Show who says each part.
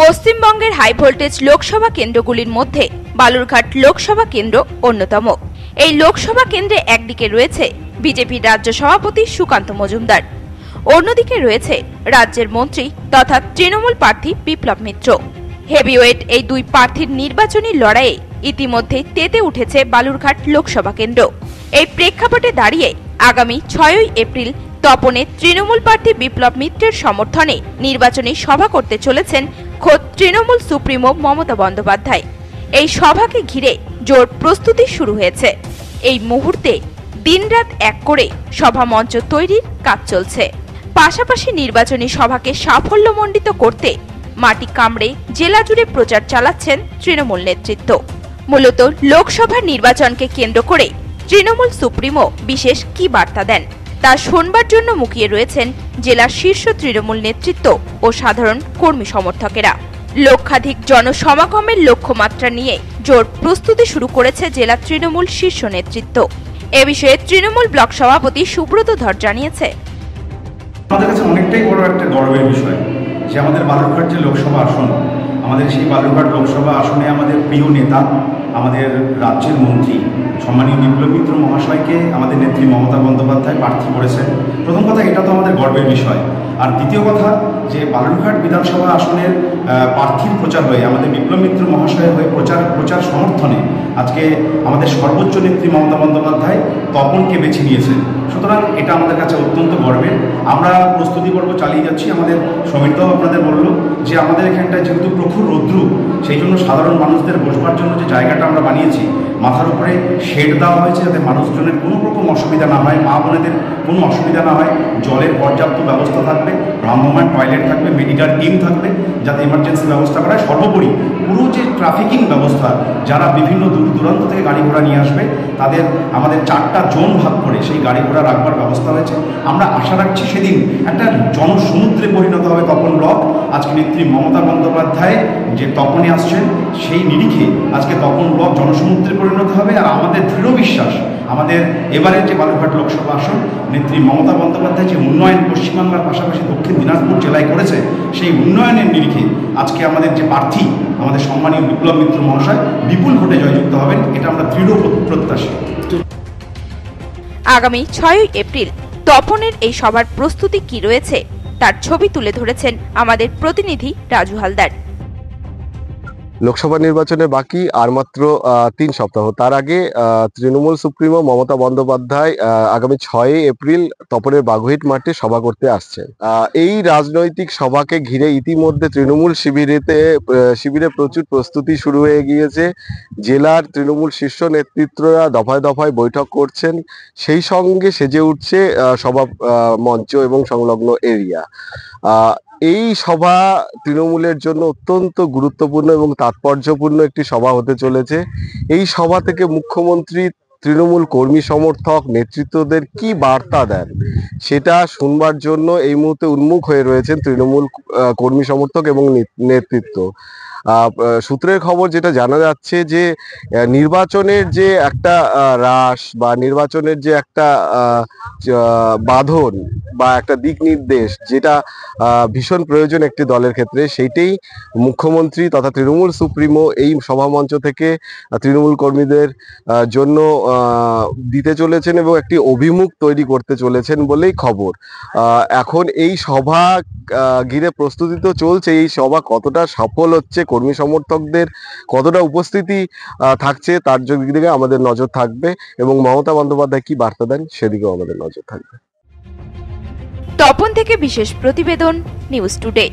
Speaker 1: পশ্চিমবঙ্গের high voltage Lok Sabha কেন্দ্রগুলির মধ্যে বালুরঘাট লোকসভা কেন্দ্র অন্যতম। এই লোকসভা কেন্দ্রে একদিকে রয়েছে বিজেপির রাজ্য সভাপতি সুকান্ত মজুমদার, অন্যদিকে রয়েছে রাজ্যের মন্ত্রী তথা তৃণমূল প্রার্থী বিপ্লব মিত্র। হেভিওয়েট এই দুই প্রার্থীর নির্বাচনী লড়াইয়ে ইতিমধ্যে তেতে উঠেছে বালুরঘাট লোকসভা কেন্দ্র। এই প্রেক্ষাপটে দাঁড়িয়ে আগামী 6 এপ্রিল তপনে তৃণমূল প্রার্থী বিপ্লব মিত্রের সমর্থনে নির্বাচনী সভা করতে চলেছেন খোদ তৃণমূল সুপ্রিমো মমতা বন্দ্যোপাধ্যায়। এই সভাকে ঘিরে জোর প্রস্তুতি শুরু হয়েছে। এই মুহূর্তে দিনরাত এক করে সভা মঞ্চ তৈরির কাজ চলছে। পাশাপাশি নির্বাচনী সভাকে সাফল্যমণ্ডিত করতে মাটি কামড়ে জেলা জুড়ে প্রচার চালাচ্ছেন তৃণমূল নেতৃত্ব। মূলত লোকসভা নির্বাচনকে কেন্দ্র করে তৃণমূল সুপ্রিমো বিশেষ কি বার্তা দেন তা শোনবার জন্য মুখিয়ে রয়েছেন জেলার শীর্ষ তৃণমূল নেতৃত্ব ও সাধারণ কর্মী সমর্থকেরা। লক্ষাধিক জনসমাগমের লক্ষ্যমাত্রা নিয়ে জোর প্রস্তুতি শুরু করেছে জেলা তৃণমূল শীর্ষ নেতৃত্ব। এ বিষয়ে তৃণমূল ব্লক সভাপতি সুব্রত ধর জানিয়েছে,
Speaker 2: আমাদের কাছে অনেকটাই বড় একটা গর্বের বিষয় যে আমাদের বালুরঘাট যে লোকসভা আসন, আমাদের সেই বালুরঘাট লোকসভা আসনে আমাদের প্রিয় নেতা, আমাদের রাজ্যের মন্ত্রী সম্মানীয় বিপ্লব মিত্র মহাশয়কে আমাদের নেত্রী মমতা বন্দ্যোপাধ্যায় প্রার্থী করেছেন। প্রথম কথা, এটা তো আমাদের গর্বের বিষয়। আর দ্বিতীয় কথা, যে বালুরঘাট বিধানসভা আসনের প্রার্থীর প্রচার হয়ে আমাদের বিপ্লব মিত্র মহাশয়ের হয়ে প্রচার সমর্থনে আজকে আমাদের সর্বোচ্চ নেত্রী মমতা বন্দ্যোপাধ্যায় তপনকে বেছে নিয়েছেন। সুতরাং এটা আমাদের কাছে অত্যন্ত গর্বের। আমরা প্রস্তুতি পর্ব চালিয়ে যাচ্ছি। আমাদের সমিতিও আপনাদের বলল যে আমাদের এখানটায় যেহেতু প্রখর রৌদ্র, সেই জন্য সাধারণ মানুষদের বসবার জন্য যে জায়গাটা আমরা বানিয়েছি, মাথার উপরে শেড দেওয়া হয়েছে যাতে মানুষজনের কোনো রকম অসুবিধা না হয়, মা বোনেদের কোনো অসুবিধা না হয়। জলের পর্যাপ্ত ব্যবস্থা থাকবে, ভ্রাম্যমাণ টয়লেট থাকবে, মেডিকেল টিম থাকবে, যাতে এমার্জেন্সি ব্যবস্থা করা হয়। সর্বোপরি পুরো যে ট্রাফিকিং ব্যবস্থা, যারা বিভিন্ন দূর দূরান্ত থেকে গাড়ি ঘোড়া নিয়ে আসবে তাদের আমাদের 4টা জোন ভাগ করে সেই গাড়ি ঘোড়া রাখবার ব্যবস্থা হয়েছে। আমরা আশা রাখছি সেদিন একটা জনসমুদ্রে পরিণত হবে তপন ব্লক। আজকে নেত্রী মমতা বন্দ্যোপাধ্যায় যে তপনে আসছেন, সেই নিরিখে আজকে তপন ব্লক জনসমুদ্রে পরিণত হবে। আর আমাদের দৃঢ় বিশ্বাস, আমাদের এবারের যে বালুরঘাট লোকসভা আসন, নেত্রী মমতা বন্দ্যোপাধ্যায় যে উন্নয়ন পশ্চিমবাংলার পাশাপাশি দক্ষিণ দিনাজপুর জেলায় করেছে, সেই উন্নয়নের নিরিখে আজকে আমাদের যে প্রার্থী আমাদের সম্মানীয় বিপ্লব মিত্র মহাশয় বিপুল ভোটে জয়যুক্ত হবেন, এটা আমরা দৃঢ় প্রত্যাশী।
Speaker 1: আগামী 6 এপ্রিল তপনের এই সভার প্রস্তুতি কি রয়েছে তার ছবি তুলে ধরেছেন আমাদের প্রতিনিধি রাজু হালদার।
Speaker 3: লোকসভা নির্বাচনে বাকি আর মাত্র 3 সপ্তাহ। তার আগে তৃণমূল সুপ্রিমো মমতা বন্দ্যোপাধ্যায় আগামী 6 এপ্রিল তপনের বাগুইট মাঠে সভা করতে আসছেন। এই রাজনৈতিক সভাকে ঘিরে ইতিমধ্যে তৃণমূল শিবিরে প্রচুর প্রস্তুতি শুরু হয়ে গিয়েছে। জেলার তৃণমূল শীর্ষ নেতৃত্বরা দফায় দফায় বৈঠক করছেন, সেই সঙ্গে সেজে উঠছে সভা মঞ্চ এবং সংলগ্ন এরিয়া। এই সভা তৃণমূলের জন্য অত্যন্ত গুরুত্বপূর্ণ এবং তাৎপর্যপূর্ণ একটি সভা হতে চলেছে। এই সভা থেকে মুখ্যমন্ত্রী তৃণমূল কর্মী সমর্থক নেতৃত্বদের কি বার্তা দেন সেটা শুনবার জন্য এই মুহূর্তে উন্মুখ হয়ে রয়েছেন তৃণমূল কর্মী সমর্থক এবং নেতৃত্ব। সূত্রের খবর যেটা জানা যাচ্ছে যে নির্বাচনের যে একটা রাশ বা নির্বাচনের যে একটা বাঁধন বা একটা দিক নির্দেশ, যেটা ভীষণ প্রয়োজন একটি দলের ক্ষেত্রে, সেইটাই মুখ্যমন্ত্রী তথা তৃণমূল সুপ্রিমো এই সভামঞ্চ থেকে তৃণমূল কর্মীদের জন্য দিতে চলেছেন এবং একটি অভিমুখ তৈরি করতে চলেছেন বলেই খবর। এখন এই সভা ঘিরে প্রস্তুতি তো চলছে, এই সভা কতটা সফল হচ্ছে, কর্মী সমর্থকদের কতটা উপস্থিতি থাকছে তার দিকে আমাদের নজর থাকবে এবং মমতা বন্দ্যোপাধ্যায় কি বার্তা দেন সেদিকেও আমাদের নজর থাকবে।
Speaker 1: তপন থেকে বিশেষ প্রতিবেদন, নিউজ টুডে।